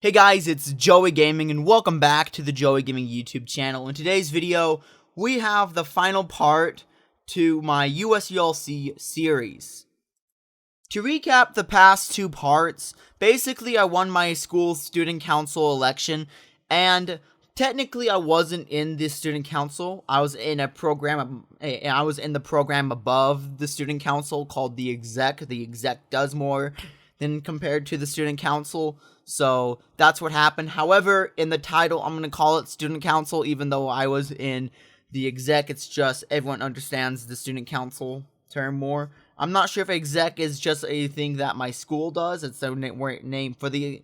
Hey guys, it's Joey Gaming and welcome back to the Joey Gaming YouTube channel. In today's video, we have the final part to my USULC series. To recap the past two parts, basically I won my school student council election, and technically I wasn't in the student council. I was in the program above the student council called the exec. The exec does more than compared to the student council. So that's what happened. However, in the title, I'm going to call it student council, even though I was in the exec. It's just everyone understands the student council term more. I'm not sure if exec is just a thing that my school does. It's a name for the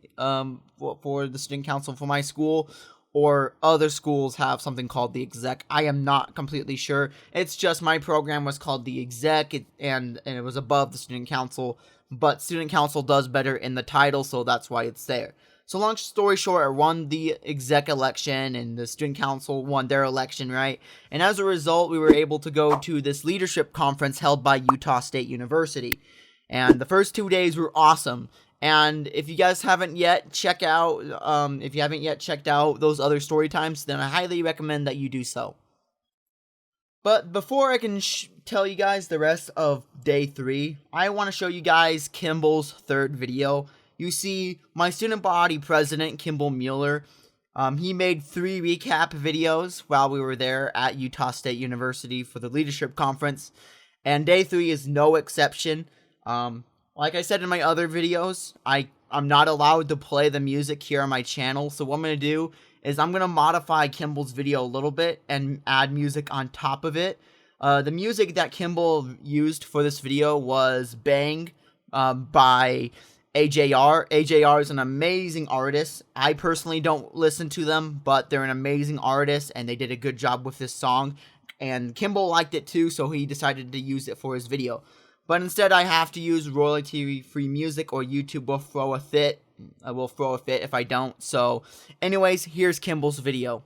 student council for my school, or other schools have something called the exec. I am not completely sure. It's just my program was called the exec, and it was above the student council. But student council does better in the title, so that's why it's there. So long story short, I won the exec election, and the student council won their election, right? And as a result, we were able to go to this leadership conference held by Utah State University. And the first 2 days were awesome. And if you guys haven't yet checked out, those other story times, then I highly recommend that you do so. But before I can tell you guys the rest of day 3, I want to show you guys Kimball's third video. You see, my student body president, Kimball Mueller, he made 3 recap videos while we were there at Utah State University for the leadership conference. And day 3 is no exception. Like I said in my other videos, I'm not allowed to play the music here on my channel. So what I'm going to do is I'm going to modify Kimball's video a little bit and add music on top of it. The music that Kimball used for this video was Bang by AJR. AJR is an amazing artist. I personally don't listen to them, but they're an amazing artist, and they did a good job with this song. And Kimball liked it too, so he decided to use it for his video. But instead, I have to use royalty-free music, or YouTube will throw a fit. I will throw a fit if I don't. So, anyways, here's Kimball's video.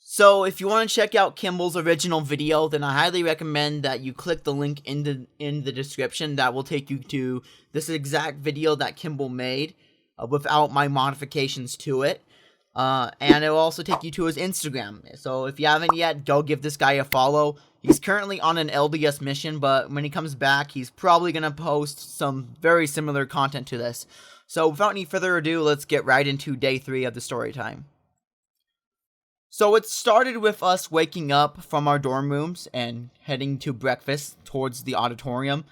So if you want to check out Kimball's original video, then I highly recommend that you click the link in the description. That will take you to this exact video that Kimball made without my modifications to it. And it will also take you to his Instagram. So if you haven't yet, go give this guy a follow. He's currently on an LDS mission, but when he comes back, he's probably going to post some very similar content to this. So without any further ado, let's get right into day 3 of the story time. So it started with us waking up from our dorm rooms and heading to breakfast towards the auditorium.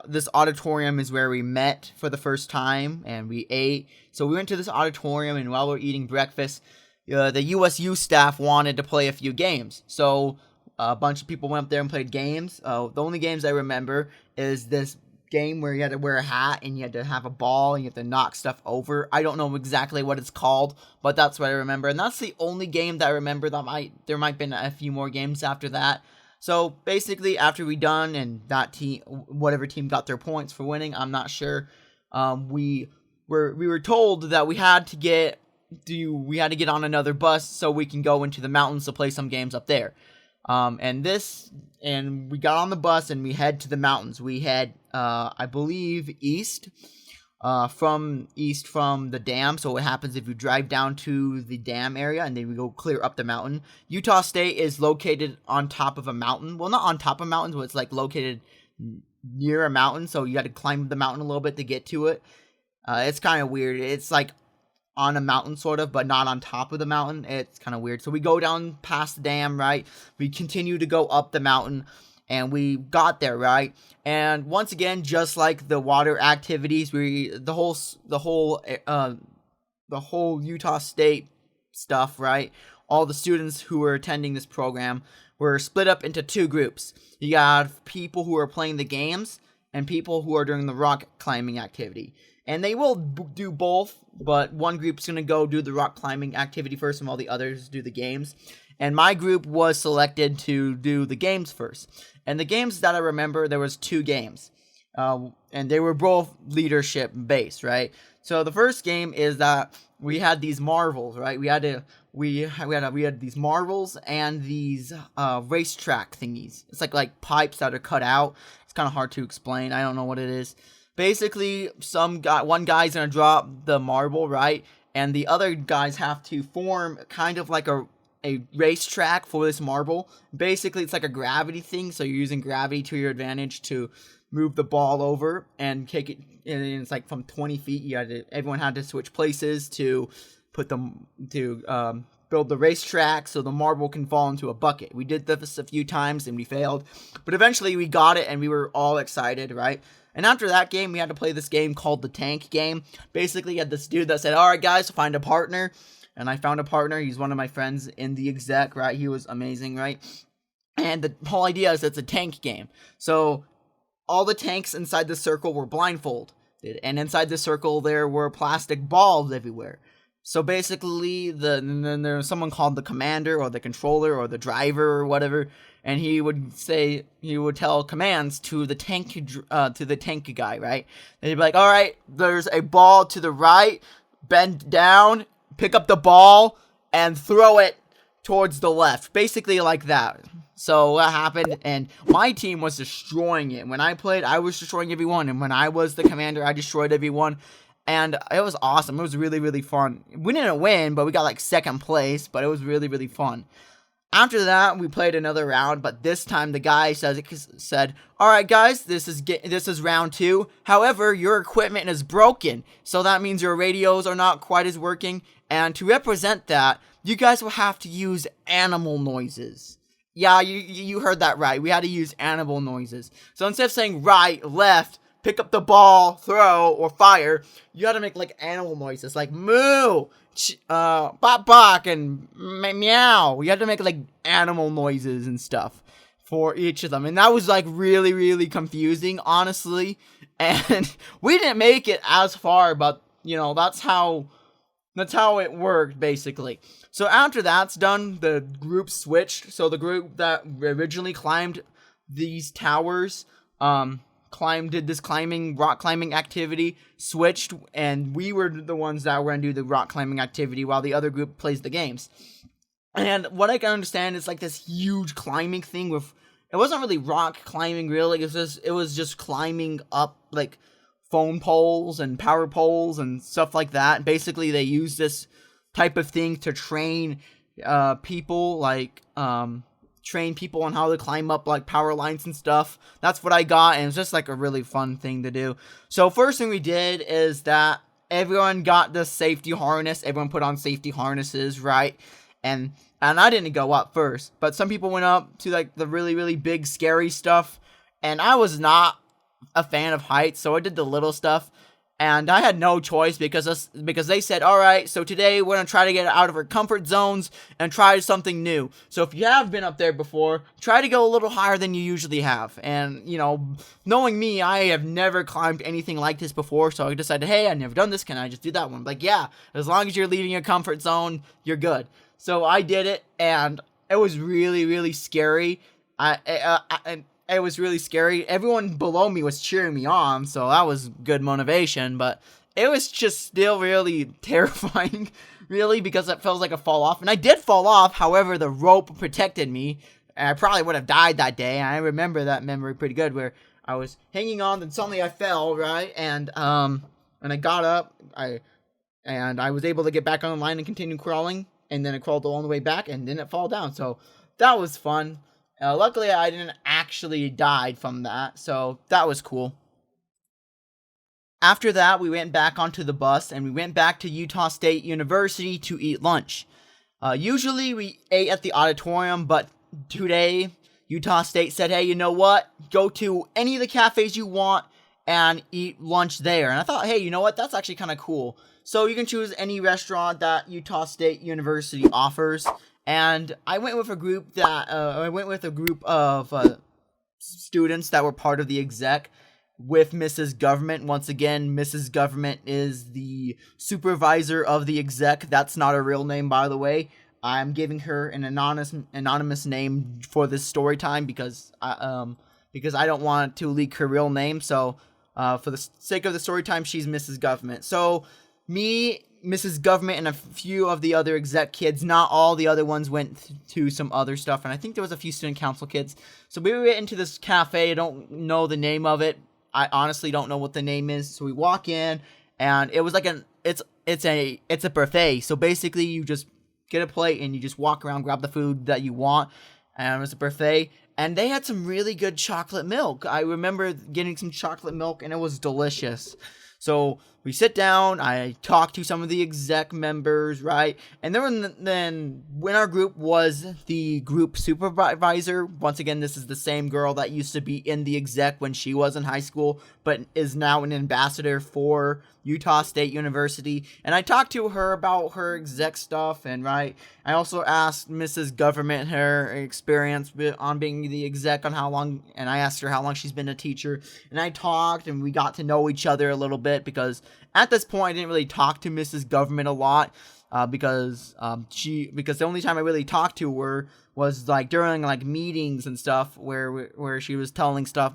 This auditorium is where we met for the first time, and we ate. So we went to this auditorium, and while we were eating breakfast, the USU staff wanted to play a few games. So a bunch of people went up there and played games. The only games I remember is this game where you had to wear a hat and you had to have a ball and you have to knock stuff over. I don't know exactly what it's called, but that's what I remember. And that's the only game that I remember. There might have been a few more games after that. So basically, after we done and that team, whatever team got their points for winning, I'm not sure. We were told that we had to get on another bus so we can go into the mountains to play some games up there. And we got on the bus and we head to the mountains. We head, I believe, east. from the dam. So what happens if you drive down to the dam area and then we go clear up the mountain? Utah State is located on top of a mountain. Well, not on top of mountains, but it's like located near a mountain. So you got to climb the mountain a little bit to get to it. It's kind of weird. It's like on a mountain sort of, but not on top of the mountain. It's kind of weird. So we go down past the dam, right? We continue to go up the mountain. And we got there, right? And once again, just like the water activities, the whole Utah State stuff, right? All the students who were attending this program were split up into two groups. You got people who are playing the games and people who are doing the rock climbing activity. And they will do both, but one group's going to go do the rock climbing activity first and while the others do the games. And my group was selected to do the games first. And the games that I remember, there was two games. And they were both leadership based, right? So the first game is that we had these marbles, right? We had these marbles and these racetrack thingies. It's like pipes that are cut out. It's kind of hard to explain. I don't know what it is. Basically, one guy's gonna drop the marble, right? And the other guys have to form kind of like a racetrack for this marble. Basically, it's like a gravity thing, so you're using gravity to your advantage to move the ball over and kick it. And it's like from 20 feet. Everyone had to switch places to build the racetrack so the marble can fall into a bucket. We did this a few times and we failed, but eventually we got it and we were all excited, right? And after that game, we had to play this game called the tank game. Basically, you had this dude that said, "All right, guys, find a partner." And I found a partner. He's one of my friends in the exec, right? He was amazing, right? And the whole idea is it's a tank game. So all the tanks inside the circle were blindfolded. And inside the circle, there were plastic balls everywhere. So basically, then there was someone called the commander or the controller or the driver or whatever. And he would tell commands to the tank guy, right? And he'd be like, "All right, there's a ball to the right, bend down, pick up the ball, and throw it towards the left." Basically like that. So what happened, and my team was destroying it. When I played, I was destroying everyone. And when I was the commander, I destroyed everyone. And it was awesome. It was really, really fun. We didn't win, but we got like second place. But it was really, really fun. After that, we played another round, but this time the guy said, "All right, guys, this is round 2. However, your equipment is broken, so that means your radios are not quite as working. And to represent that, you guys will have to use animal noises." Yeah, you heard that right. We had to use animal noises. So instead of saying right, left, pick up the ball, throw, or fire, you had to make like animal noises, like moo, bop bop, and meow. We had to make like animal noises and stuff for each of them, and that was like really, really confusing, honestly. And we didn't make it as far, but that's how it worked, basically. So after that's done, the group switched. So the group that originally climbed these towers, did this rock climbing activity, switched, and we were the ones that were gonna do the rock climbing activity while the other group plays the games. And what I can understand is like this huge climbing thing it wasn't really rock climbing really, it was just climbing up like phone poles and power poles and stuff like that. Basically, they use this type of thing to train people on how to climb up like power lines and stuff. That's what I got, and it's just like a really fun thing to do. So first thing we did is that everyone got the safety harness. Everyone put on safety harnesses, right? And I didn't go up first, but some people went up to like the really, really big scary stuff, and I was not a fan of heights, so I did the little stuff. And I had no choice because they said, "All right, so today we're going to try to get out of our comfort zones and try something new. So if you have been up there before, try to go a little higher than you usually have." And, knowing me, I have never climbed anything like this before. So I decided, hey, I've never done this. Can I just do that one? Like, yeah, as long as you're leaving your comfort zone, you're good. So I did it, and it was really, really scary. It was really scary. Everyone below me was cheering me on, so that was good motivation, but it was just still really terrifying, really, because it felt like a fall off. And I did fall off, however, the rope protected me, and I probably would have died that day. And I remember that memory pretty good, where I was hanging on, and suddenly I fell, right? And and I got up. I was able to get back on the line and continue crawling, and then I crawled all the way back and didn't fall down. So that was fun. Luckily, I didn't actually die from that, so that was cool. After that, we went back onto the bus and we went back to Utah State University to eat lunch. Usually we ate at the auditorium, but today Utah State said, hey, you know what? Go to any of the cafes you want and eat lunch there. And I thought, hey, you know what? That's actually kind of cool. So you can choose any restaurant that Utah State University offers. And I went with a group of students that were part of the exec with Mrs. Government. Once again, Mrs. Government is the supervisor of the exec. That's not a real name, by the way. I'm giving her an anonymous name for this story time because I don't want to leak her real name. So for the sake of the story time, she's Mrs. Government. So me, Mrs. Government, and a few of the other exec kids, not all the other ones, went to some other stuff. And I think there was a few student council kids. So we went into this cafe. I don't know the name of it. I honestly don't know what the name is. So we walk in, and it was like it's a buffet. So basically, you just get a plate and you just walk around, grab the food that you want, and it was a buffet. And they had some really good chocolate milk. I remember getting some chocolate milk, and it was delicious. So we sit down, I talk to some of the exec members, right? And then when our group was the group supervisor, once again, this is the same girl that used to be in the exec when she was in high school, but is now an ambassador for Utah State University. And I talked to her about her exec stuff, and right, I also asked Mrs. Government her experience on being the exec, on how long, and I asked her how long she's been a teacher, and I talked, and we got to know each other a little bit, because at this point I didn't really talk to Mrs. Government a lot, because the only time I really talked to her was like during like meetings and stuff where she was telling stuff,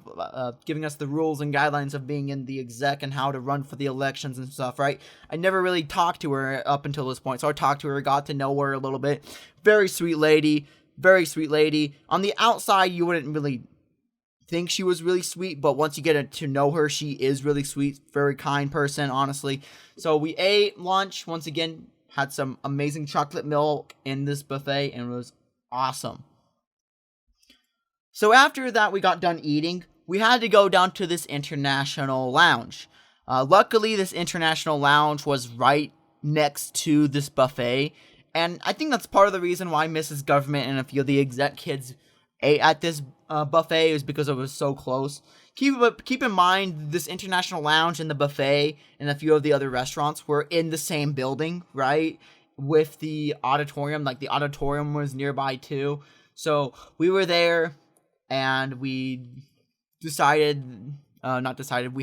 giving us the rules and guidelines of being in the exec and how to run for the elections and stuff, right? I never really talked to her up until this point, so I talked to her, got to know her a little bit. Very sweet lady. On the outside, you wouldn't really think she was really sweet, but once you get to know her, she is really sweet. Very kind person, honestly. So we ate lunch. Once again, had some amazing chocolate milk in this buffet, and it was awesome. So after that we got done eating, we had to go down to this international lounge. Luckily, this international lounge was right next to this buffet, and I think that's part of the reason why Mrs. Government and a few of the exec kids ate at this buffet, is because it was so close. Keep in mind, this international lounge and the buffet and a few of the other restaurants were in the same building, right? With the auditorium, like the auditorium was nearby too. So we were there, and we we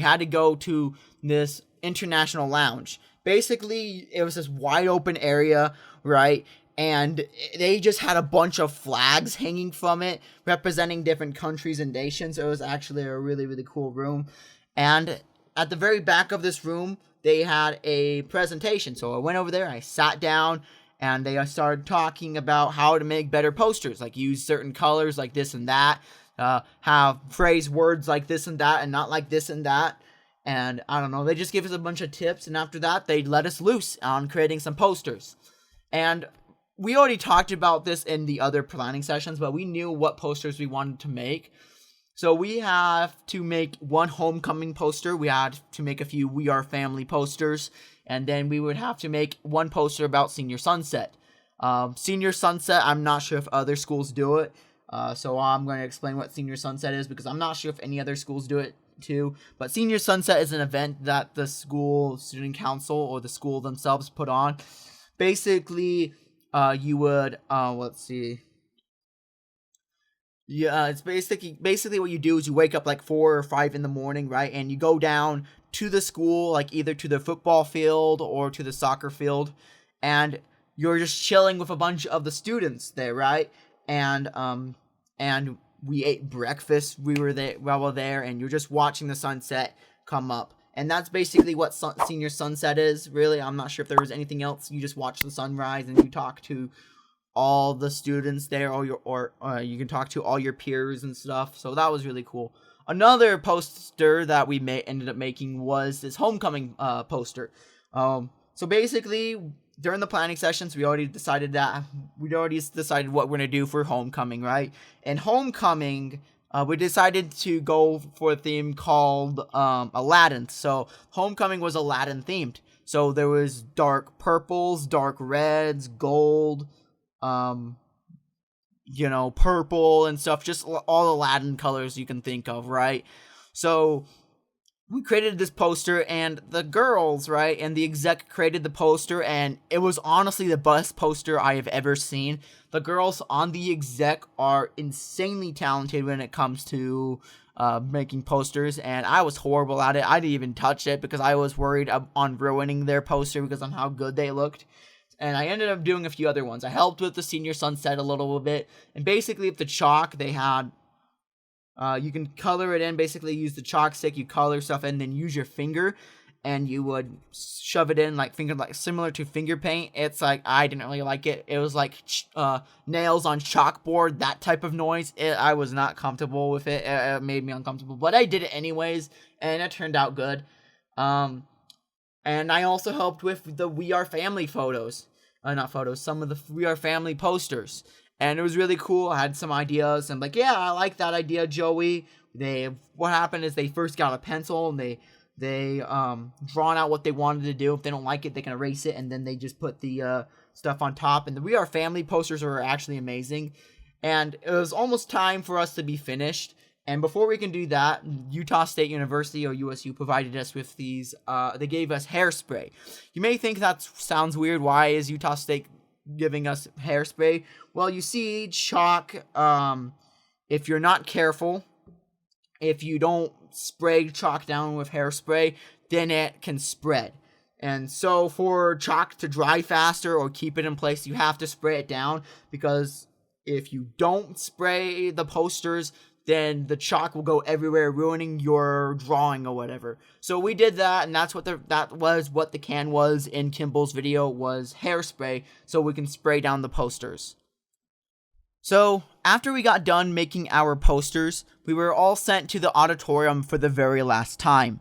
had to go to this international lounge. Basically, it was this wide open area, right? And they just had a bunch of flags hanging from it, representing different countries and nations. It was actually a really, really cool room. And at the very back of this room, they had a presentation. So I went over there, I sat down, and they started talking about how to make better posters, like use certain colors like this and that, have phrase words like this and that and not like this and that. And I don't know, they just gave us a bunch of tips, and after that, they let us loose on creating some posters. And we already talked about this in the other planning sessions, but we knew what posters we wanted to make. So we have to make one homecoming poster. We had to make a few We Are Family posters. And then we would have to make one poster about Senior Sunset. Senior Sunset, I'm not sure if other schools do it. So I'm going to explain what Senior Sunset is, because I'm not sure if any other schools do it too. But Senior Sunset is an event that the school student council or the school themselves put on. Basically, you would, let's see. Yeah, it's basically what you do is you wake up like 4 or 5 in the morning, right? And you go down to the school, like either to the football field or to the soccer field, and you're just chilling with a bunch of the students there, right? And we ate breakfast. We were there, and you're just watching the sunset come up. And that's basically what Senior Sunset is, really. I'm not sure if there was anything else. You just watch the sunrise, and you talk to all the students there, or you can talk to all your peers and stuff. So that was really cool. Another poster that we ended up making was this homecoming poster. So basically, during the planning sessions, we already decided what we're gonna do for homecoming, right? And homecoming, we decided to go for a theme called Aladdin. So homecoming was Aladdin themed. So there was dark purples, dark reds, gold, purple and stuff, just all Aladdin colors you can think of, right? So we created this poster, and the girls, right, and the exec created the poster, and it was honestly the best poster I have ever seen. The girls on the exec are insanely talented when it comes to making posters, and I was horrible at it. I didn't even touch it because I was worried on ruining their poster because of how good they looked. And I ended up doing a few other ones. I helped with the senior sunset a little bit. And basically, with the chalk, they had... you can color it in. Basically, use the chalk stick. You color stuff and then use your finger. And you would shove it in like similar to finger paint. It's like, I didn't really like it. It was like nails on chalkboard, that type of noise. I was not comfortable with it. It made me uncomfortable. But I did it anyways. And it turned out good. And I also helped with the We Are Family photos. Some of the We Are Family posters. And it was really cool. I had some ideas. I'm like, yeah, I like that idea, Joey. What happened is they first got a pencil and they drawn out what they wanted to do. If they don't like it, they can erase it. And then they just put the stuff on top. And the We Are Family posters are actually amazing. And it was almost time for us to be finished. And before we can do that, Utah State University, or USU, provided us with these, they gave us hairspray. You may think that sounds weird. Why is Utah State giving us hairspray? Well, you see, chalk, if you're not careful, if you don't spray chalk down with hairspray, then it can spread. And so for chalk to dry faster or keep it in place, you have to spray it down, because if you don't spray the posters, then the chalk will go everywhere, ruining your drawing or whatever. So we did that, and that was what the can was in Kimball's video, was hairspray, so we can spray down the posters. So after we got done making our posters, we were all sent to the auditorium for the very last time.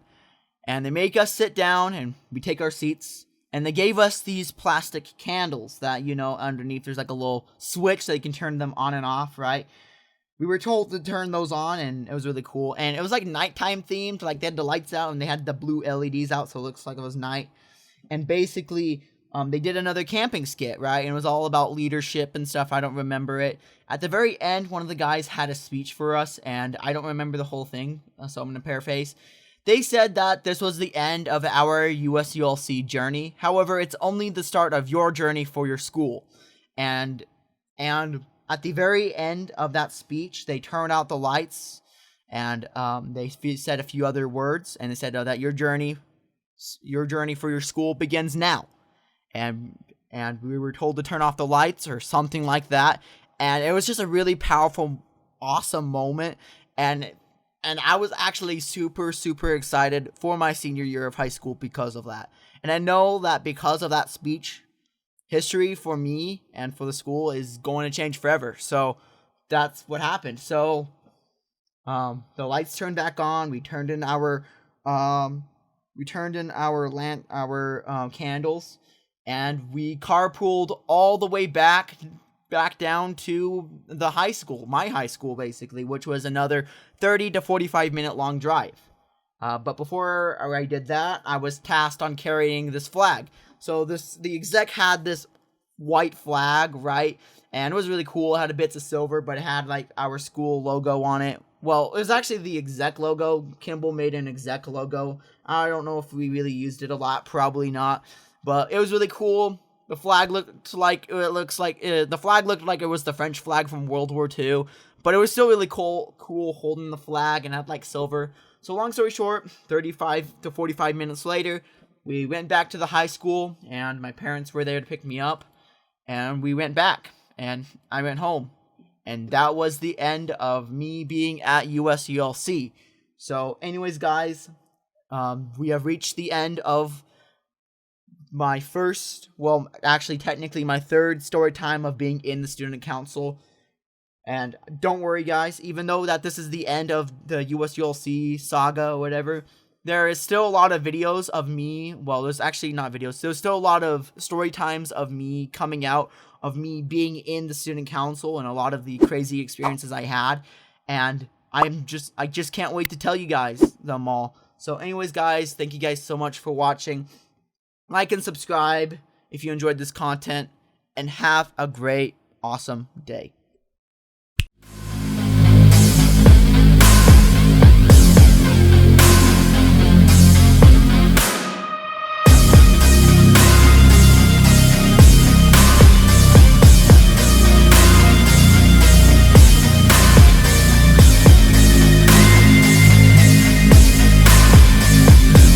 And they make us sit down, and we take our seats, and they gave us these plastic candles that, underneath there's like a little switch so you can turn them on and off, right? We were told to turn those on, and it was really cool. And it was like nighttime themed. Like, they had the lights out, and they had the blue LEDs out, so it looks like it was night. And basically, they did another camping skit, right? And it was all about leadership and stuff. I don't remember it. At the very end, one of the guys had a speech for us, and I don't remember the whole thing, so I'm going to paraphrase. They said that this was the end of our USULC journey. However, it's only the start of your journey for your school. And at the very end of that speech, they turned out the lights, and they said a few other words, and they said that your journey for your school begins now. And we were told to turn off the lights or something like that. And it was just a really powerful, awesome moment. And I was actually super, super excited for my senior year of high school because of that. And I know that because of that speech, history for me and for the school is going to change forever. So that's what happened. So the lights turned back on. We turned in our candles, and we carpooled all the way back down to the high school, my high school basically, which was another 30 to 45 minute long drive. But before I did that, I was tasked on carrying this flag. So the exec had this white flag, right? And it was really cool. It had bits of silver, but it had like our school logo on it. Well, it was actually the exec logo. Kimball made an exec logo. I don't know if we really used it a lot. Probably not. But it was really cool. The flag looked like it was the French flag from World War II. But it was still really cool holding the flag, and had like silver. So long story short, 35 to 45 minutes later, we went back to the high school, and my parents were there to pick me up, and we went back, and I went home. And that was the end of me being at USULC. So anyways, guys, we have reached the end of my technically my third story time of being in the student council. And don't worry, guys, even though that this is the end of the USULC saga or whatever, there is still a lot of videos of me. Well, there's actually not videos. There's still a lot of story times of me coming out, of me being in the student council, and a lot of the crazy experiences I had. And I just can't wait to tell you guys them all. So anyways, guys, thank you guys so much for watching. Like and subscribe if you enjoyed this content, and have a great, awesome day.